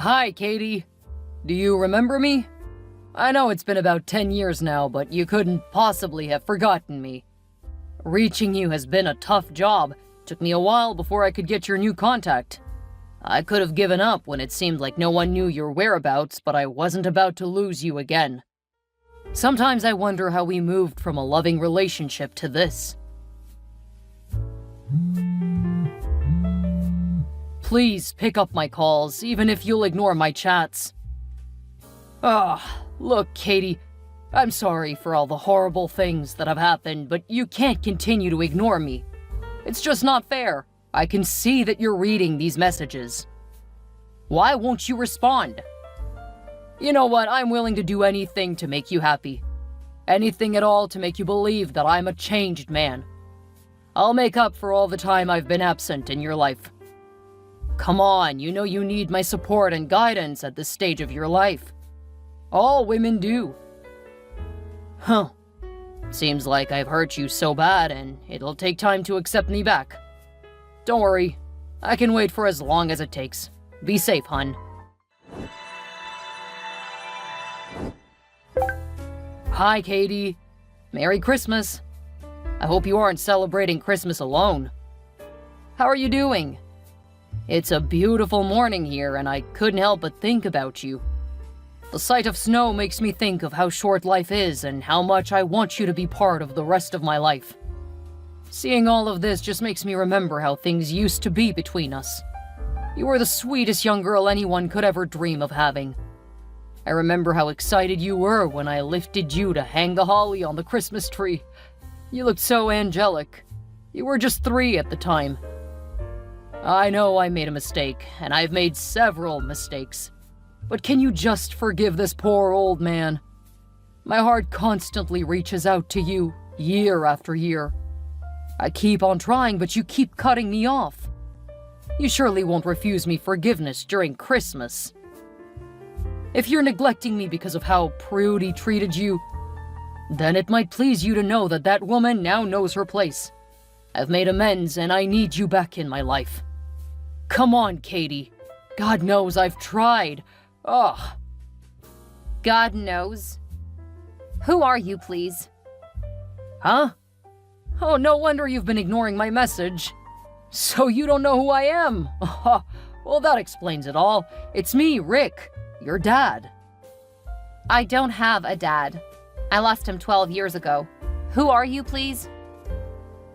Hi, Katie. Do you remember me? I know it's been about 10 years now, but you couldn't possibly have forgotten me. Reaching you has been a tough job. Took me a while before I could get your new contact. I could have given up when it seemed like no one knew your whereabouts, but I wasn't about to lose you again. Sometimes I wonder how we moved from a loving relationship to this. Please pick up my calls, even if you'll ignore my chats. Look, Katie, I'm sorry for all the horrible things that have happened, but you can't continue to ignore me. It's just not fair. I can see that you're reading these messages. Why won't you respond? You know what? I'm willing to do anything to make you happy. Anything at all to make you believe that I'm a changed man. I'll make up for all the time I've been absent in your life. Come on, you know you need my support and guidance at this stage of your life. All women do. Seems like I've hurt you so bad, and it'll take time to accept me back. Don't worry, I can wait for as long as it takes. Be safe, hun. Hi, Katie. Merry Christmas. I hope you aren't celebrating Christmas alone. How are you doing? It's a beautiful morning here, and I couldn't help but think about you. The sight of snow makes me think of how short life is and how much I want you to be part of the rest of my life. Seeing all of this just makes me remember how things used to be between us. You were the sweetest young girl anyone could ever dream of having. I remember how excited you were when I lifted you to hang the holly on the Christmas tree. You looked so angelic. You were just 3 at the time. I know I made a mistake, and I've made several mistakes. But can you just forgive this poor old man? My heart constantly reaches out to you, year after year. I keep on trying, but you keep cutting me off. You surely won't refuse me forgiveness during Christmas. If you're neglecting me because of how Prudy treated you, then it might please you to know that that woman now knows her place. I've made amends, and I need you back in my life. Come on, Katie. God knows I've tried. Ugh. God knows? Who are you, please? Huh? Oh, no wonder you've been ignoring my message. So you don't know who I am? Well, that explains it all. It's me, Rick, your dad. I don't have a dad. I lost him 12 years ago. Who are you, please?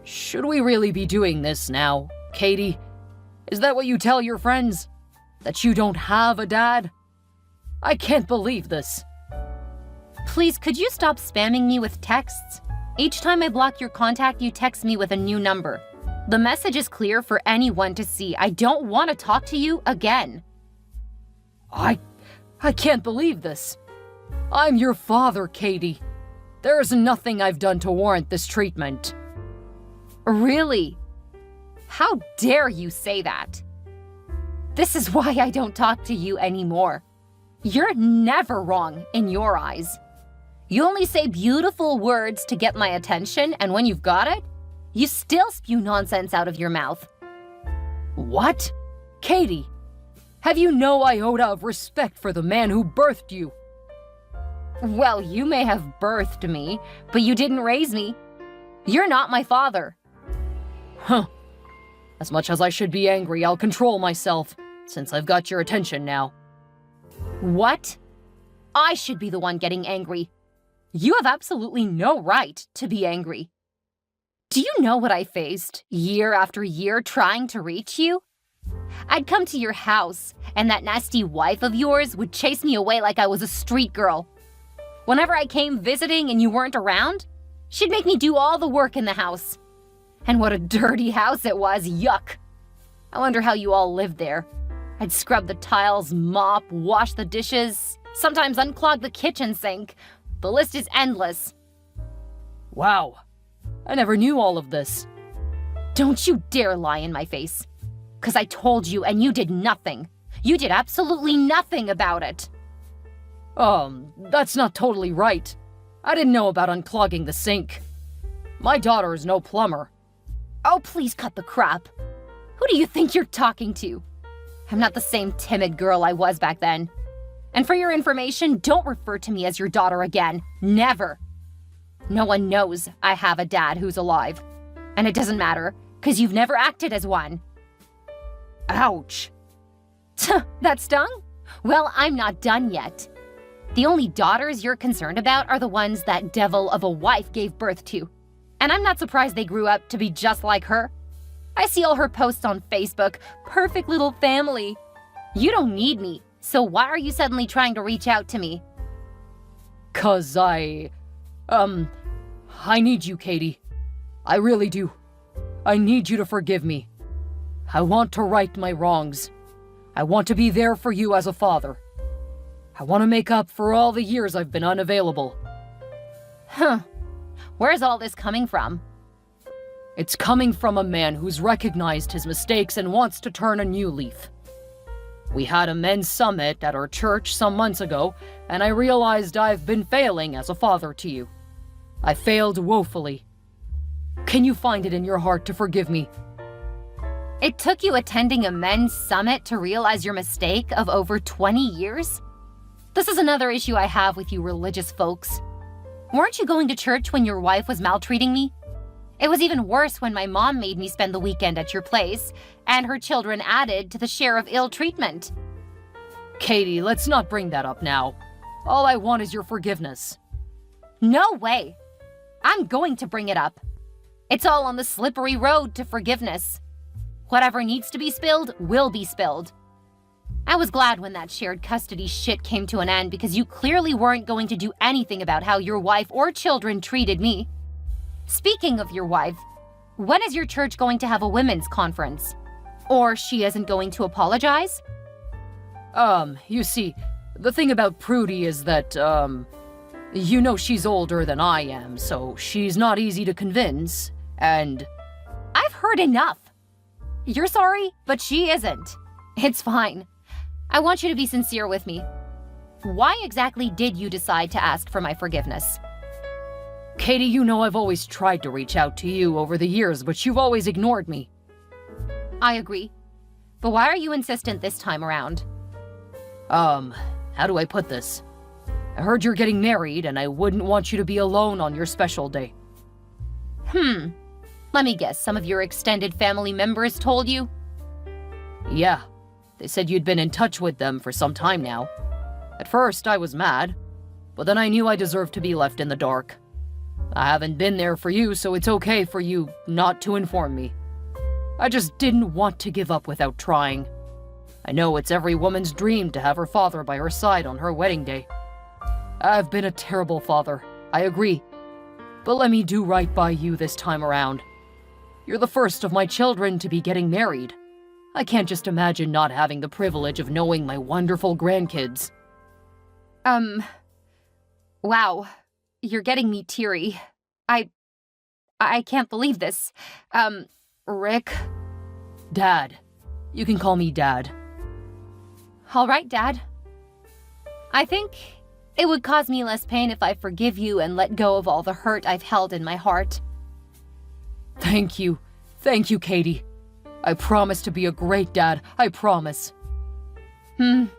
Should we really be doing this now, Katie? Is that what you tell your friends? That you don't have a dad? I can't believe this. Please, could you stop spamming me with texts? Each time I block your contact, you text me with a new number. The message is clear for anyone to see. I don't want to talk to you again. I can't believe this. I'm your father, Katie. There is nothing I've done to warrant this treatment. Really? How dare you say that? This is why I don't talk to you anymore. You're never wrong in your eyes. You only say beautiful words to get my attention, and when you've got it, you still spew nonsense out of your mouth. What? Katie, have you no iota of respect for the man who birthed you? Well, you may have birthed me, but you didn't raise me. You're not my father. As much as I should be angry, I'll control myself, since I've got your attention now. What? I should be the one getting angry. You have absolutely no right to be angry. Do you know what I faced year after year trying to reach you? I'd come to your house, and that nasty wife of yours would chase me away like I was a street girl. Whenever I came visiting and you weren't around, she'd make me do all the work in the house. And what a dirty house it was, yuck. I wonder how you all lived there. I'd scrub the tiles, mop, wash the dishes, sometimes unclog the kitchen sink. The list is endless. Wow, I never knew all of this. Don't you dare lie in my face. 'Cause I told you and you did nothing. You did absolutely nothing about it. That's not totally right. I didn't know about unclogging the sink. My daughter is no plumber. Oh, please cut the crap. Who do you think you're talking to? I'm not the same timid girl I was back then. And for your information, don't refer to me as your daughter again. Never. No one knows I have a dad who's alive. And it doesn't matter, because you've never acted as one. Ouch. That stung? Well, I'm not done yet. The only daughters you're concerned about are the ones that devil of a wife gave birth to. And I'm not surprised they grew up to be just like her. I see all her posts on Facebook. Perfect little family. You don't need me, so why are you suddenly trying to reach out to me? 'Cause I need you, Katie. I really do. I need you to forgive me. I want to right my wrongs. I want to be there for you as a father. I want to make up for all the years I've been unavailable. Where's all this coming from? It's coming from a man who's recognized his mistakes and wants to turn a new leaf. We had a men's summit at our church some months ago, and I realized I've been failing as a father to you. I failed woefully. Can you find it in your heart to forgive me? It took you attending a men's summit to realize your mistake of over 20 years? This is another issue I have with you religious folks. Weren't you going to church when your wife was maltreating me? It was even worse when my mom made me spend the weekend at your place, and her children added to the share of ill treatment. Katie, let's not bring that up now. All I want is your forgiveness. No way. I'm going to bring it up. It's all on the slippery road to forgiveness. Whatever needs to be spilled will be spilled. I was glad when that shared custody shit came to an end because you clearly weren't going to do anything about how your wife or children treated me. Speaking of your wife, when is your church going to have a women's conference? Or she isn't going to apologize? You see, the thing about Prudy is that, she's older than I am, so she's not easy to convince, and... I've heard enough. You're sorry, but she isn't. It's fine. I want you to be sincere with me. Why exactly did you decide to ask for my forgiveness? Katie, you know I've always tried to reach out to you over the years, but you've always ignored me. I agree. But why are you insistent this time around? How do I put this? I heard you're getting married, and I wouldn't want you to be alone on your special day. Let me guess, some of your extended family members told you? Yeah. They said you'd been in touch with them for some time now. At first, I was mad, but then I knew I deserved to be left in the dark. I haven't been there for you, so it's okay for you not to inform me. I just didn't want to give up without trying. I know it's every woman's dream to have her father by her side on her wedding day. I've been a terrible father, I agree. But let me do right by you this time around. You're the first of my children to be getting married. I can't just imagine not having the privilege of knowing my wonderful grandkids. Wow. You're getting me teary. I can't believe this. Rick? Dad. You can call me Dad. All right, Dad. I think it would cause me less pain if I forgive you and let go of all the hurt I've held in my heart. Thank you. Thank you, Katie. I promise to be a great dad. I promise. I'm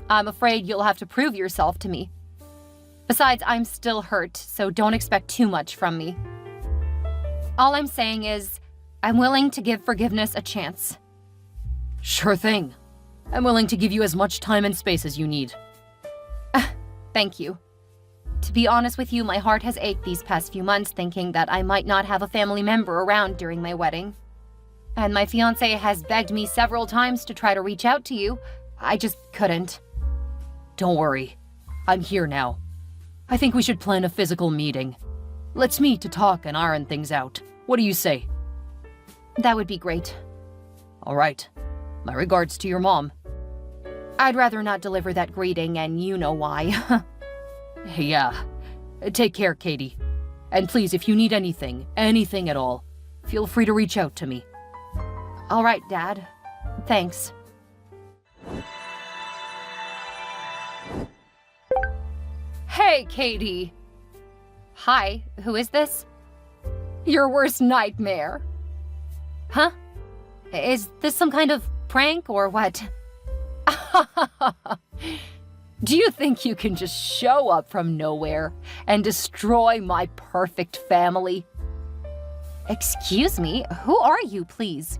afraid you'll have to prove yourself to me. Besides, I'm still hurt, so don't expect too much from me. All I'm saying is, I'm willing to give forgiveness a chance. Sure thing. I'm willing to give you as much time and space as you need. Thank you. To be honest with you, my heart has ached these past few months thinking that I might not have a family member around during my wedding. And my fiancé has begged me several times to try to reach out to you. I just couldn't. Don't worry. I'm here now. I think we should plan a physical meeting. Let's meet to talk and iron things out. What do you say? That would be great. All right. My regards to your mom. I'd rather not deliver that greeting, and you know why. Yeah. Take care, Katie. And please, if you need anything at all, feel free to reach out to me. All right, Dad. Thanks. Hey, Katie. Hi, who is this? Your worst nightmare. Huh? Is this some kind of prank or what? Do you think you can just show up from nowhere and destroy my perfect family? Excuse me, who are you, please?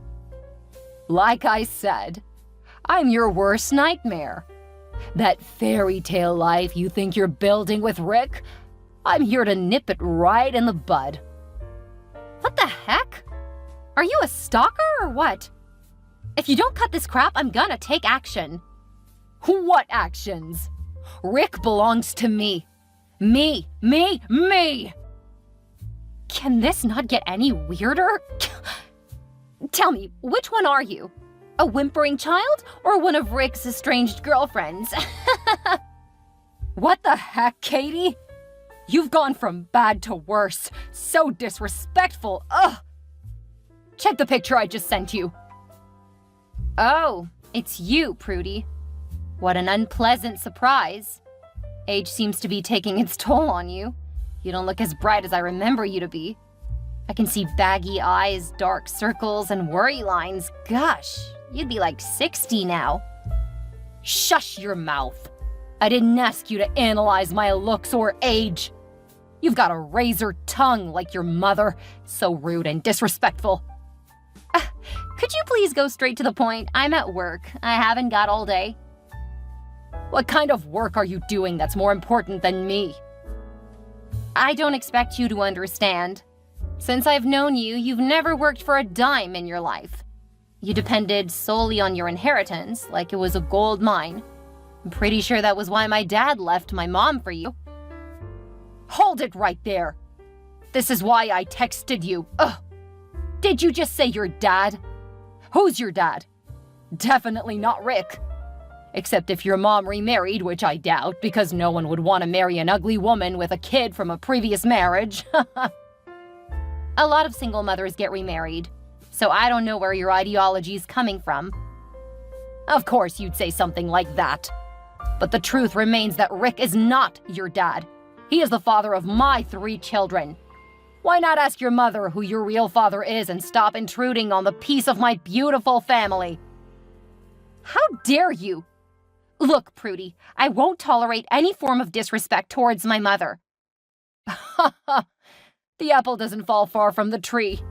Like I said, I'm your worst nightmare. That fairy tale life you think you're building with Rick, I'm here to nip it right in the bud. What the heck? Are you a stalker or what? If you don't cut this crap, I'm gonna take action. What actions? Rick belongs to me. Me! Can this not get any weirder? Tell me, which one are you? A whimpering child or one of Rick's estranged girlfriends? What the heck, Katie? You've gone from bad to worse. So disrespectful. Ugh! Check the picture I just sent you. Oh, it's you, Prudy. What an unpleasant surprise. Age seems to be taking its toll on you. You don't look as bright as I remember you to be. I can see baggy eyes, dark circles, and worry lines. Gosh, you'd be like 60 now. Shush your mouth. I didn't ask you to analyze my looks or age. You've got a razor tongue like your mother. So rude and disrespectful. Could you please go straight to the point? I'm at work. I haven't got all day. What kind of work are you doing that's more important than me? I don't expect you to understand. Since I've known you, you've never worked for a dime in your life. You depended solely on your inheritance, like it was a gold mine. I'm pretty sure that was why my dad left my mom for you. Hold it right there. This is why I texted you. Ugh. Did you just say your dad? Who's your dad? Definitely not Rick. Except if your mom remarried, which I doubt, because no one would want to marry an ugly woman with a kid from a previous marriage. A lot of single mothers get remarried, so I don't know where your ideology's coming from. Of course you'd say something like that. But the truth remains that Rick is not your dad. He is the father of my 3 children. Why not ask your mother who your real father is and stop intruding on the peace of my beautiful family? How dare you? Look, Prudy, I won't tolerate any form of disrespect towards my mother. Ha ha! The apple doesn't fall far from the tree.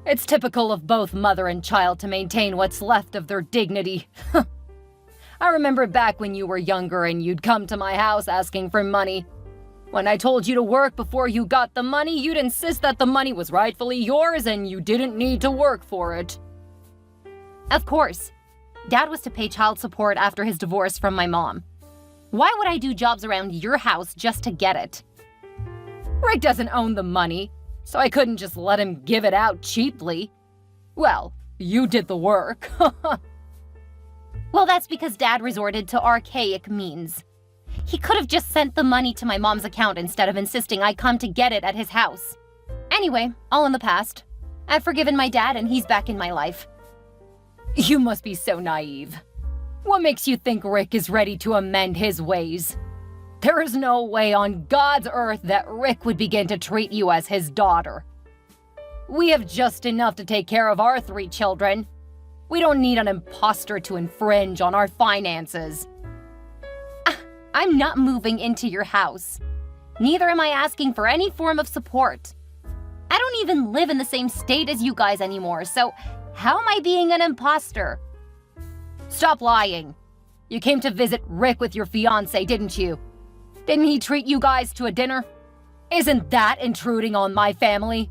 It's typical of both mother and child to maintain what's left of their dignity. I remember back when you were younger and you'd come to my house asking for money. When I told you to work before you got the money, you'd insist that the money was rightfully yours and you didn't need to work for it. Of course. Dad was to pay child support after his divorce from my mom. Why would I do jobs around your house just to get it? Rick doesn't own the money, so I couldn't just let him give it out cheaply. Well, you did the work. Well, that's because Dad resorted to archaic means. He could have just sent the money to my mom's account instead of insisting I come to get it at his house. Anyway, all in the past. I've forgiven my dad and he's back in my life. You must be so naive. What makes you think Rick is ready to amend his ways? There is no way on God's earth that Rick would begin to treat you as his daughter. We have just enough to take care of our 3 children. We don't need an imposter to infringe on our finances. I'm not moving into your house. Neither am I asking for any form of support. I don't even live in the same state as you guys anymore, so how am I being an imposter? Stop lying. You came to visit Rick with your fiancé, didn't you? Didn't he treat you guys to a dinner? Isn't that intruding on my family?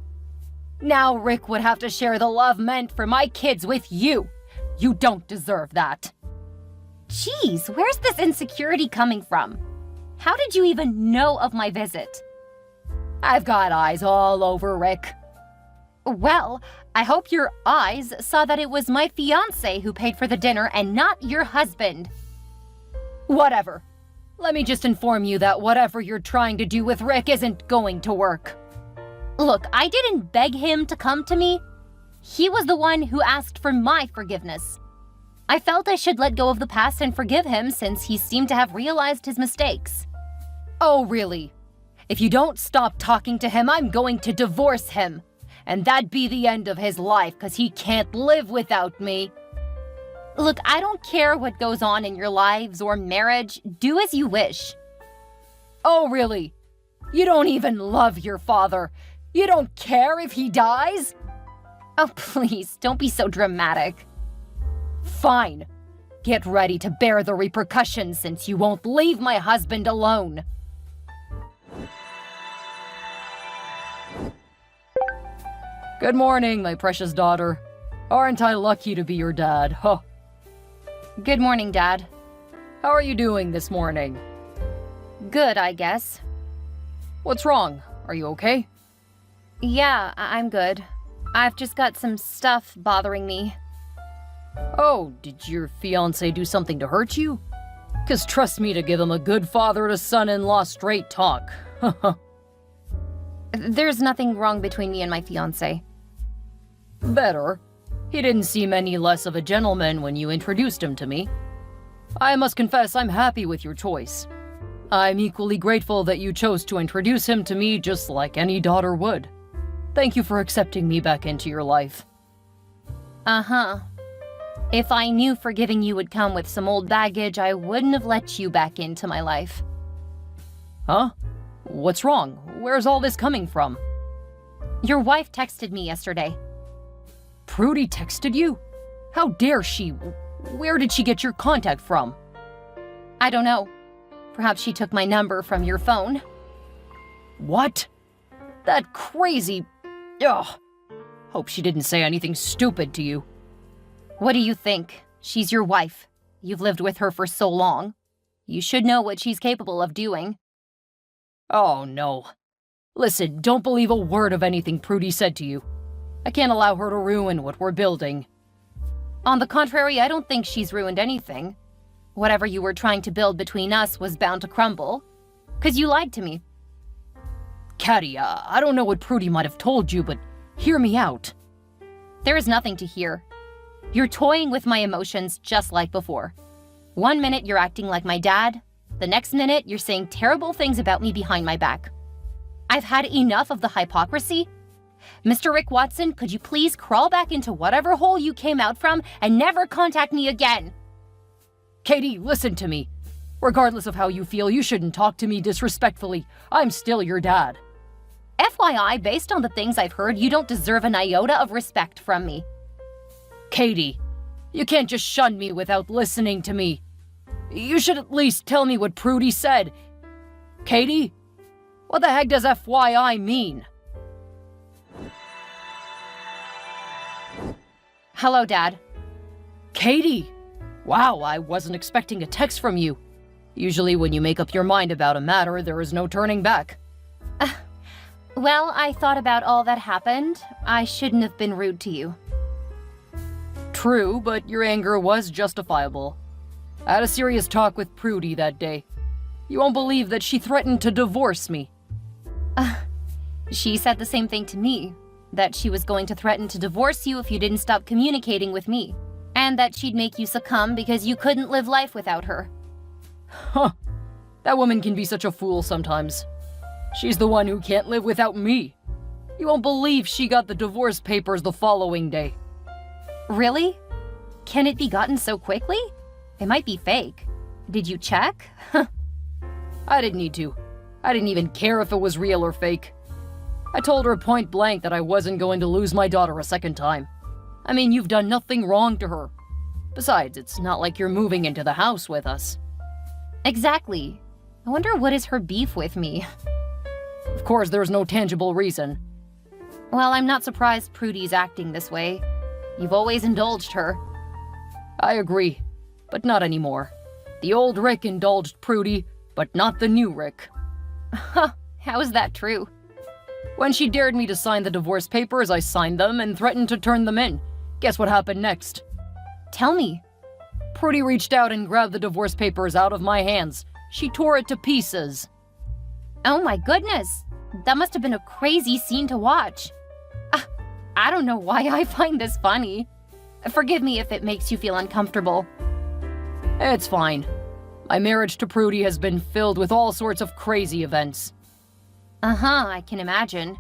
Now Rick would have to share the love meant for my kids with you. You don't deserve that. Jeez, where's this insecurity coming from? How did you even know of my visit? I've got eyes all over Rick. Well, I hope your eyes saw that it was my fiancé who paid for the dinner and not your husband. Whatever. Let me just inform you that whatever you're trying to do with Rick isn't going to work. Look, I didn't beg him to come to me. He was the one who asked for my forgiveness. I felt I should let go of the past and forgive him since he seemed to have realized his mistakes. Oh, really? If you don't stop talking to him, I'm going to divorce him. And that'd be the end of his life, 'cause he can't live without me. Look, I don't care what goes on in your lives or marriage. Do as you wish. Oh, really? You don't even love your father. You don't care if he dies? Oh, please, don't be so dramatic. Fine. Get ready to bear the repercussions since you won't leave my husband alone. Good morning, my precious daughter. Aren't I lucky to be your dad, huh? Good morning, Dad. How are you doing this morning? Good, I guess. What's wrong? Are you okay? Yeah, I'm good. I've just got some stuff bothering me. Oh, did your fiancé do something to hurt you? 'Cause trust me to give him a good father to son-in-law straight talk. There's nothing wrong between me and my fiancé. Better. He didn't seem any less of a gentleman when you introduced him to me. I must confess I'm happy with your choice. I'm equally grateful that you chose to introduce him to me just like any daughter would. Thank you for accepting me back into your life. Uh-huh. If I knew forgiving you would come with some old baggage, I wouldn't have let you back into my life. Huh? What's wrong? Where's all this coming from? Your wife texted me yesterday. Prudy texted you? How dare she? Where did she get your contact from? I don't know. Perhaps she took my number from your phone. What? That crazy... Ugh. Hope she didn't say anything stupid to you. What do you think? She's your wife. You've lived with her for so long. You should know what she's capable of doing. Oh, no. Listen, don't believe a word of anything Prudy said to you. I can't allow her to ruin what we're building. On the contrary, I don't think she's ruined anything. Whatever you were trying to build between us was bound to crumble. 'Cause you lied to me. Caddy, I don't know what Prudy might have told you, but hear me out. There is nothing to hear. You're toying with my emotions just like before. One minute you're acting like my dad. The next minute you're saying terrible things about me behind my back. I've had enough of the hypocrisy. Mr. Rick Watson, could you please crawl back into whatever hole you came out from and never contact me again? Katie, listen to me. Regardless of how you feel, you shouldn't talk to me disrespectfully. I'm still your dad. FYI, based on the things I've heard, you don't deserve an iota of respect from me. Katie, you can't just shun me without listening to me. You should at least tell me what Prudy said. Katie? What the heck does FYI mean? Hello, Dad. Katie! Wow, I wasn't expecting a text from you. Usually when you make up your mind about a matter, there is no turning back. Well, I thought about all that happened. I shouldn't have been rude to you. True, but your anger was justifiable. I had a serious talk with Prudy that day. You won't believe that she threatened to divorce me. She said the same thing to me, that she was going to threaten to divorce you if you didn't stop communicating with me, and that she'd make you succumb because you couldn't live life without her. Huh. That woman can be such a fool sometimes. She's the one who can't live without me. You won't believe she got the divorce papers the following day. Really? Can it be gotten so quickly? It might be fake. Did you check? I didn't need to. I didn't even care if it was real or fake. I told her point blank that I wasn't going to lose my daughter a second time. I mean, you've done nothing wrong to her. Besides, it's not like you're moving into the house with us. Exactly. I wonder what is her beef with me. Of course, there's no tangible reason. Well, I'm not surprised Prudy's acting this way. You've always indulged her. I agree, but not anymore. The old Rick indulged Prudy, but not the new Rick. Huh, how is that true? When she dared me to sign the divorce papers, I signed them and threatened to turn them in. Guess what happened next? Tell me. Prudy reached out and grabbed the divorce papers out of my hands. She tore it to pieces. Oh my goodness. That must have been a crazy scene to watch. I don't know why I find this funny. Forgive me if it makes you feel uncomfortable. It's fine. My marriage to Prudy has been filled with all sorts of crazy events. I can imagine.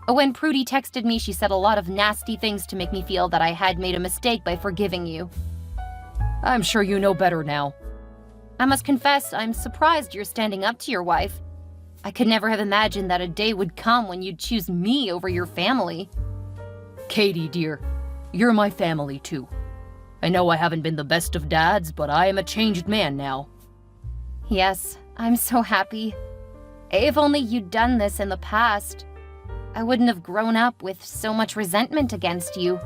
When Prudy texted me, she said a lot of nasty things to make me feel that I had made a mistake by forgiving you. I'm sure you know better now. I must confess, I'm surprised you're standing up to your wife. I could never have imagined that a day would come when you'd choose me over your family. Katie, dear, you're my family too. I know I haven't been the best of dads, but I am a changed man now. Yes, I'm so happy. If only you'd done this in the past, I wouldn't have grown up with so much resentment against you.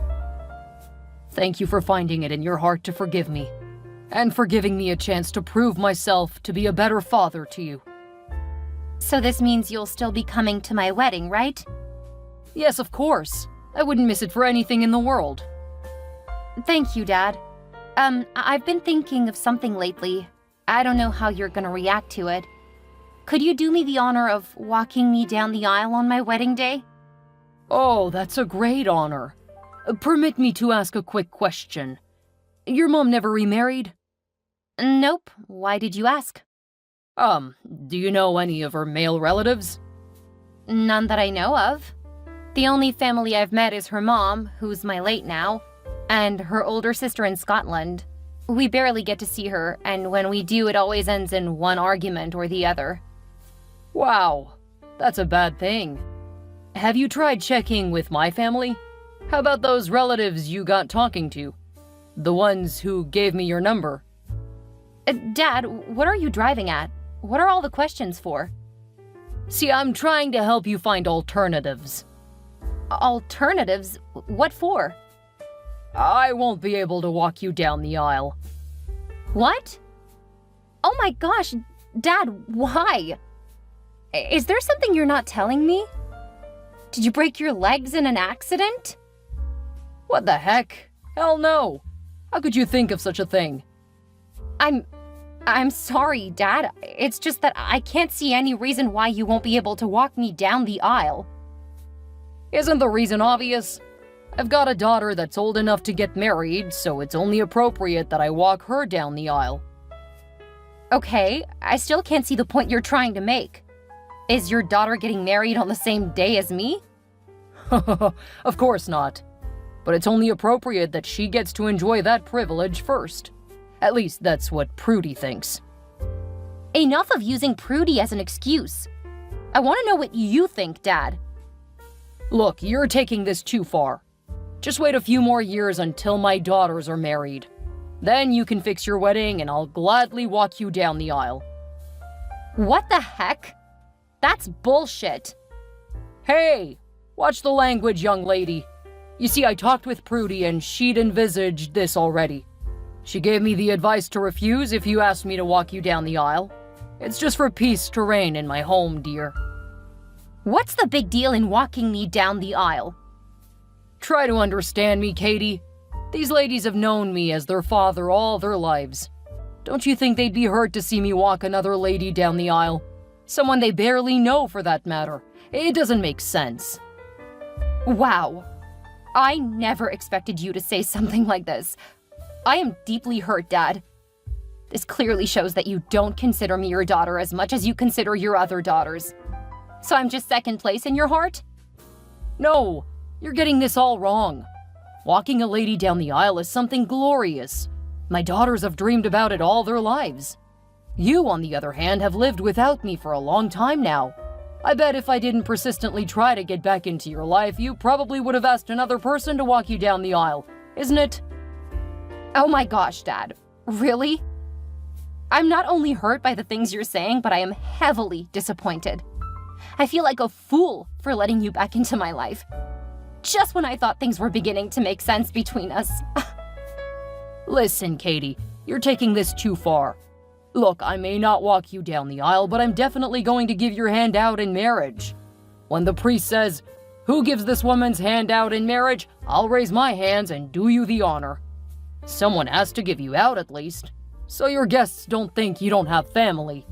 Thank you for finding it in your heart to forgive me, and for giving me a chance to prove myself to be a better father to you. So this means you'll still be coming to my wedding, right? Yes, of course. I wouldn't miss it for anything in the world. Thank you, Dad. I've been thinking of something lately. I don't know how you're gonna react to it. Could you do me the honor of walking me down the aisle on my wedding day? Oh, that's a great honor. Permit me to ask a quick question. Your mom never remarried? Nope. Why did you ask? Do you know any of her male relatives? None that I know of. The only family I've met is her mom, who's my late now, and her older sister in Scotland. We barely get to see her, and when we do, it always ends in one argument or the other. Wow, that's a bad thing. Have you tried checking with my family? How about those relatives you got talking to? The ones who gave me your number? Dad, what are you driving at? What are all the questions for? See, I'm trying to help you find alternatives. Alternatives? What for? I won't be able to walk you down the aisle. What? Oh my gosh, Dad, why? Is there something you're not telling me? Did you break your legs in an accident? What the heck? Hell no. How could you think of such a thing? I'm sorry, Dad. It's just that I can't see any reason why you won't be able to walk me down the aisle. Isn't the reason obvious? I've got a daughter that's old enough to get married, so it's only appropriate that I walk her down the aisle. Okay, I still can't see the point you're trying to make. Is your daughter getting married on the same day as me? Of course not. But it's only appropriate that she gets to enjoy that privilege first. At least that's what Prudy thinks. Enough of using Prudy as an excuse. I want to know what you think, Dad. Look, you're taking this too far. Just wait a few more years until my daughters are married. Then you can fix your wedding and I'll gladly walk you down the aisle. What the heck? That's bullshit. Hey, watch the language, young lady. You see, I talked with Prudy and she'd envisaged this already. She gave me the advice to refuse if you asked me to walk you down the aisle. It's just for peace to reign in my home, dear. What's the big deal in walking me down the aisle? Try to understand me, Katie. These ladies have known me as their father all their lives. Don't you think they'd be hurt to see me walk another lady down the aisle? Someone they barely know, for that matter. It doesn't make sense. Wow. I never expected you to say something like this. I am deeply hurt, Dad. This clearly shows that you don't consider me your daughter as much as you consider your other daughters. So I'm just second place in your heart? No, you're getting this all wrong. Walking a lady down the aisle is something glorious. My daughters have dreamed about it all their lives. You, on the other hand, have lived without me for a long time now. I bet if I didn't persistently try to get back into your life, you probably would have asked another person to walk you down the aisle, isn't it? Oh my gosh, Dad. Really? I'm not only hurt by the things you're saying, but I am heavily disappointed. I feel like a fool for letting you back into my life. Just when I thought things were beginning to make sense between us. Listen, Katie, you're taking this too far. Look, I may not walk you down the aisle, but I'm definitely going to give your hand out in marriage. When the priest says, "Who gives this woman's hand out in marriage?" I'll raise my hands and do you the honor. Someone has to give you out at least, so your guests don't think you don't have family.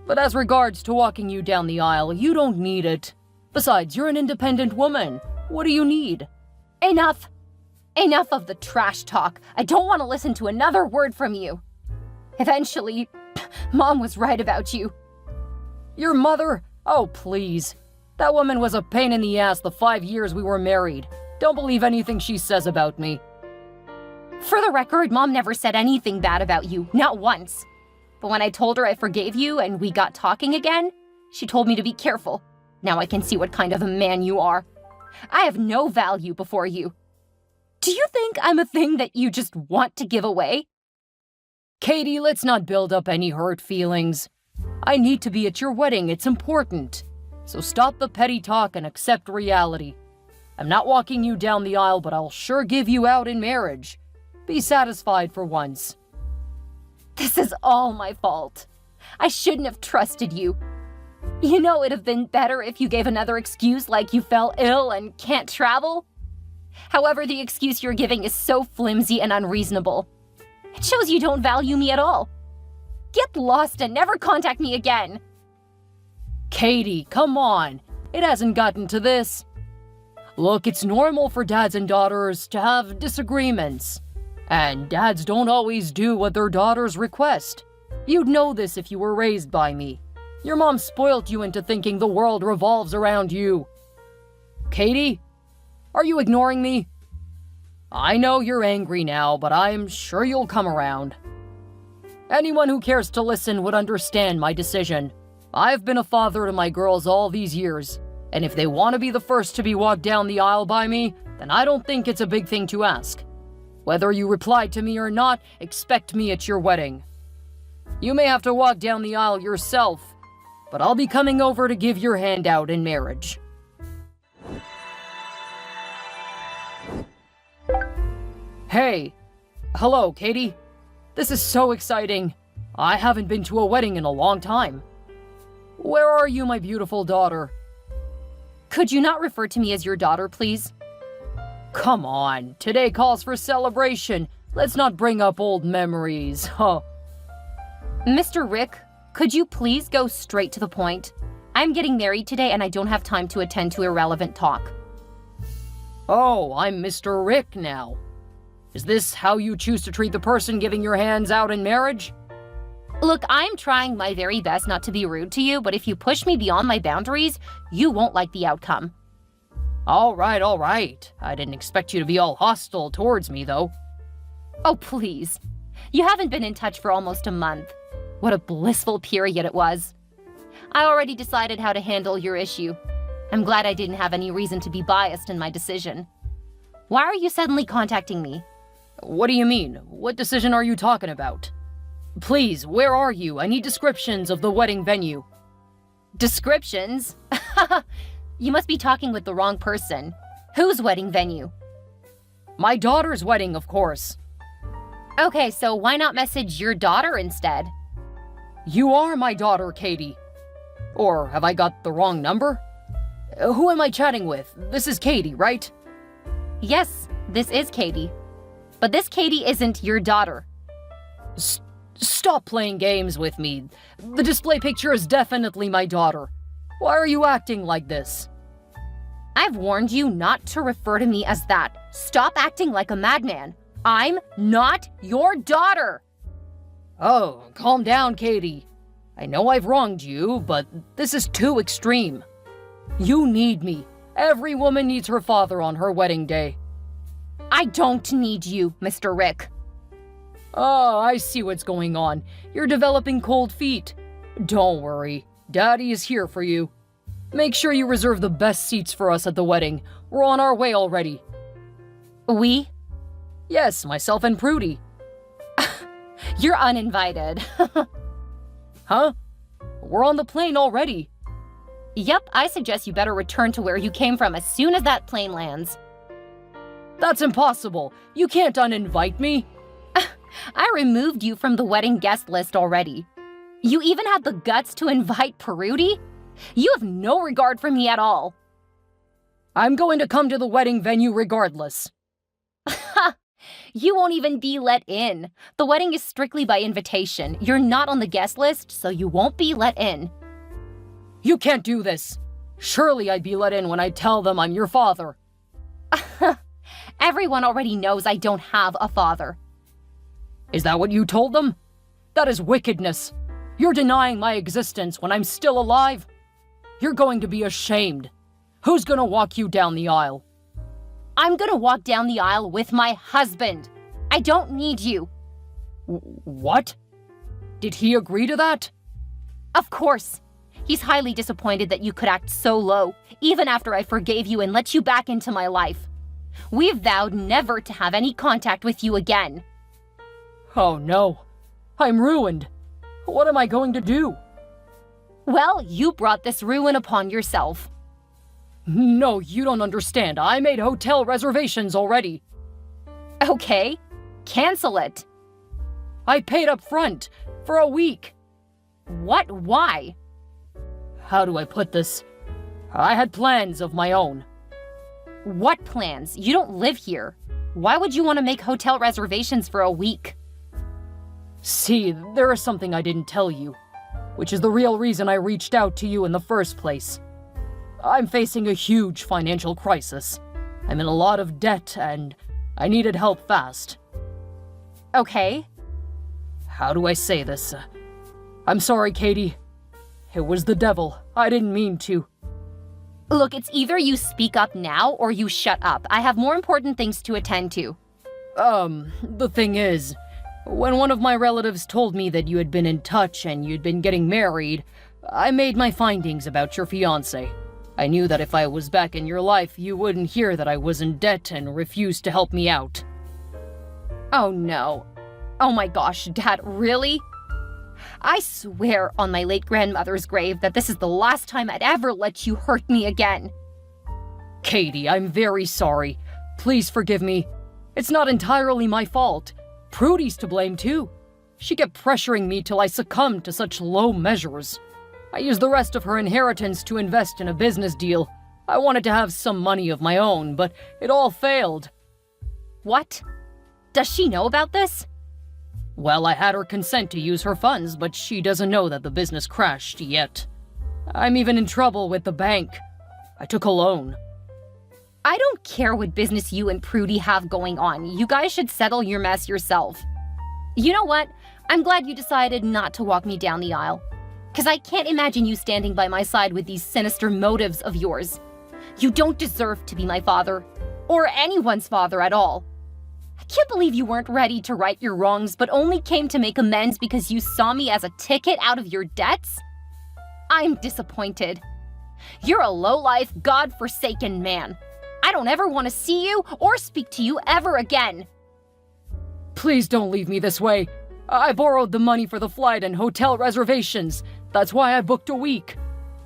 But as regards to walking you down the aisle, you don't need it. Besides, you're an independent woman. What do you need? Enough! Enough of the trash talk. I don't want to listen to another word from you. Eventually, Mom was right about you. Your mother? Oh, please. That woman was a pain in the ass the 5 years we were married. Don't believe anything she says about me. For the record, Mom never said anything bad about you, not once. But when I told her I forgave you and we got talking again, she told me to be careful. Now I can see what kind of a man you are. I have no value before you. Do you think I'm a thing that you just want to give away? Katie, let's not build up any hurt feelings. I need to be at your wedding, it's important. So stop the petty talk and accept reality. I'm not walking you down the aisle, but I'll sure give you out in marriage. Be satisfied for once. This is all my fault. I shouldn't have trusted you. You know, it'd have been better if you gave another excuse like you fell ill and can't travel. However, the excuse you're giving is so flimsy and unreasonable. It shows you don't value me at all. Get lost and never contact me again. Katie, come on. It hasn't gotten to this. Look, it's normal for dads and daughters to have disagreements. And dads don't always do what their daughters request. You'd know this if you were raised by me. Your mom spoilt you into thinking the world revolves around you. Katie, are you ignoring me? I know you're angry now, but I'm sure you'll come around. Anyone who cares to listen would understand my decision. I've been a father to my girls all these years, and if they want to be the first to be walked down the aisle by me, then I don't think it's a big thing to ask. Whether you reply to me or not, expect me at your wedding. You may have to walk down the aisle yourself, but I'll be coming over to give your hand out in marriage. Hey. Hello, Katie. This is so exciting. I haven't been to a wedding in a long time. Where are you, my beautiful daughter? Could you not refer to me as your daughter, please? Come on, today calls for celebration. Let's not bring up old memories, huh? Mr. Rick, could you please go straight to the point? I'm getting married today and I don't have time to attend to irrelevant talk. Oh, I'm Mr. Rick now. Is this how you choose to treat the person giving your hands out in marriage? Look, I'm trying my very best not to be rude to you, but if you push me beyond my boundaries, you won't like the outcome. All right. I didn't expect you to be all hostile towards me, though. Oh, please. You haven't been in touch for almost a month. What a blissful period it was. I already decided how to handle your issue. I'm glad I didn't have any reason to be biased in my decision. Why are you suddenly contacting me? What do you mean? What decision are you talking about? Please, where are you? I need descriptions of the wedding venue. Descriptions? You must be talking with the wrong person. Whose wedding venue? My daughter's wedding, of course. Okay, so why not message your daughter instead? You are my daughter, Katie. Or have I got the wrong number? Who am I chatting with? This is Katie, right? Yes, this is Katie. But this Katie isn't your daughter. Stop playing games with me. The display picture is definitely my daughter. Why are you acting like this? I've warned you not to refer to me as that. Stop acting like a madman. I'm not your daughter. Oh, calm down, Katie. I know I've wronged you, but this is too extreme. You need me. Every woman needs her father on her wedding day. I don't need you, Mr. Rick. Oh, I see what's going on. You're developing cold feet. Don't worry. Daddy is here for you. Make sure you reserve the best seats for us at the wedding. We're on our way already. We? Yes, myself and Prudy. You're uninvited. Huh? We're on the plane already. Yep, I suggest you better return to where you came from as soon as that plane lands. That's impossible. You can't uninvite me. I removed you from the wedding guest list already. You even had the guts to invite Prudy? You have no regard for me at all. I'm going to come to the wedding venue regardless. You won't even be let in. The wedding is strictly by invitation. You're not on the guest list, so you won't be let in. You can't do this. Surely I'd be let in when I tell them I'm your father. Everyone already knows I don't have a father. Is that what you told them? That is wickedness. You're denying my existence when I'm still alive. You're going to be ashamed. Who's gonna walk you down the aisle? I'm gonna walk down the aisle with my husband. I don't need you. What? Did he agree to that? Of course. He's highly disappointed that you could act so low, even after I forgave you and let you back into my life. We've vowed never to have any contact with you again. Oh no. I'm ruined. What am I going to do? Well, you brought this ruin upon yourself. No, you don't understand. I made hotel reservations already. Okay, cancel it. I paid up front for a week. What? Why? How do I put this? I had plans of my own. What plans? You don't live here. Why would you want to make hotel reservations for a week? See, there is something I didn't tell you, which is the real reason I reached out to you in the first place. I'm facing a huge financial crisis. I'm in a lot of debt and I needed help fast. Okay. How do I say this? I'm sorry, Katie. It was the devil. I didn't mean to. Look, it's either you speak up now or you shut up. I have more important things to attend to. The thing is, when one of my relatives told me that you had been in touch and you'd been getting married, I made my findings about your fiancé. I knew that if I was back in your life, you wouldn't hear that I was in debt and refused to help me out. Oh no. Oh my gosh, Dad, really? I swear on my late grandmother's grave that this is the last time I'd ever let you hurt me again. Katie, I'm very sorry. Please forgive me. It's not entirely my fault. Prudy's to blame too. She kept pressuring me till I succumbed to such low measures. I used the rest of her inheritance to invest in a business deal. I wanted to have some money of my own, but it all failed. What? Does she know about this? Well, I had her consent to use her funds, but she doesn't know that the business crashed yet. I'm even in trouble with the bank. I took a loan. I don't care what business you and Prudy have going on. You guys should settle your mess yourself. You know what? I'm glad you decided not to walk me down the aisle. Because I can't imagine you standing by my side with these sinister motives of yours. You don't deserve to be my father, or anyone's father at all. I can't believe you weren't ready to right your wrongs, but only came to make amends because you saw me as a ticket out of your debts? I'm disappointed. You're a low-life, God-forsaken man. I don't ever want to see you or speak to you ever again. Please don't leave me this way. I borrowed the money for the flight and hotel reservations. That's why I booked a week.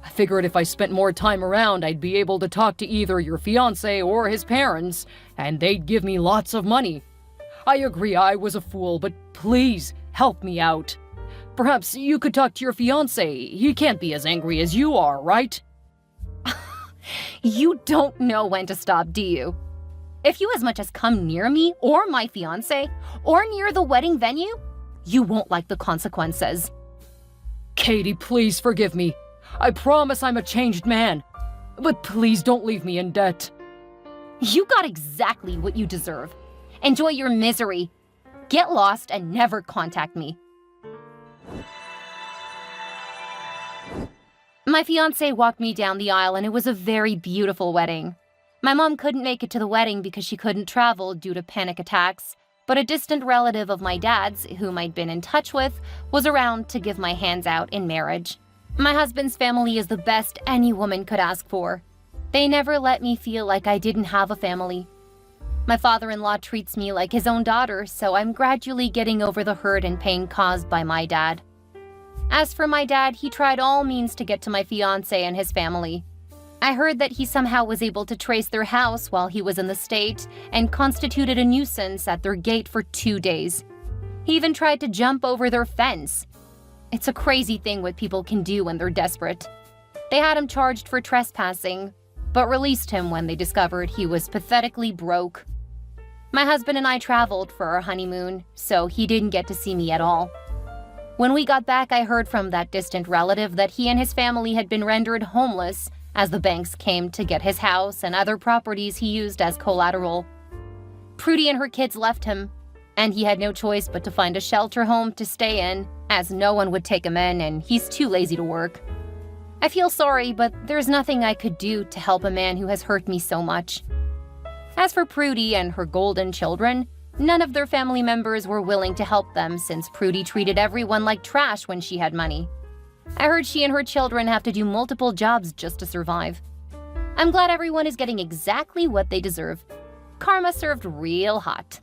I figured if I spent more time around, I'd be able to talk to either your fiancé or his parents, and they'd give me lots of money. I agree I was a fool, but please help me out. Perhaps you could talk to your fiancé. He can't be as angry as you are, right? You don't know when to stop, do you? If you as much as come near me or my fiancé or near the wedding venue, you won't like the consequences. Katie, please forgive me. I promise I'm a changed man. But please don't leave me in debt. You got exactly what you deserve. Enjoy your misery. Get lost and never contact me. My fiancé walked me down the aisle and it was a very beautiful wedding. My mom couldn't make it to the wedding because she couldn't travel due to panic attacks, but a distant relative of my dad's, whom I'd been in touch with, was around to give my hands out in marriage. My husband's family is the best any woman could ask for. They never let me feel like I didn't have a family. My father-in-law treats me like his own daughter, so I'm gradually getting over the hurt and pain caused by my dad. As for my dad, he tried all means to get to my fiancé and his family. I heard that he somehow was able to trace their house while he was in the state and constituted a nuisance at their gate for 2 days. He even tried to jump over their fence. It's a crazy thing what people can do when they're desperate. They had him charged for trespassing, but released him when they discovered he was pathetically broke. My husband and I traveled for our honeymoon, so he didn't get to see me at all. When we got back, I heard from that distant relative that he and his family had been rendered homeless as the banks came to get his house and other properties he used as collateral. Prudy and her kids left him, and he had no choice but to find a shelter home to stay in, as no one would take him in and he's too lazy to work. I feel sorry, but there's nothing I could do to help a man who has hurt me so much. As for Prudy and her golden children, None of their family members were willing to help them since Prudy treated everyone like trash when she had money. I heard she and her children have to do multiple jobs just to survive. I'm glad everyone is getting exactly what they deserve. Karma served real hot.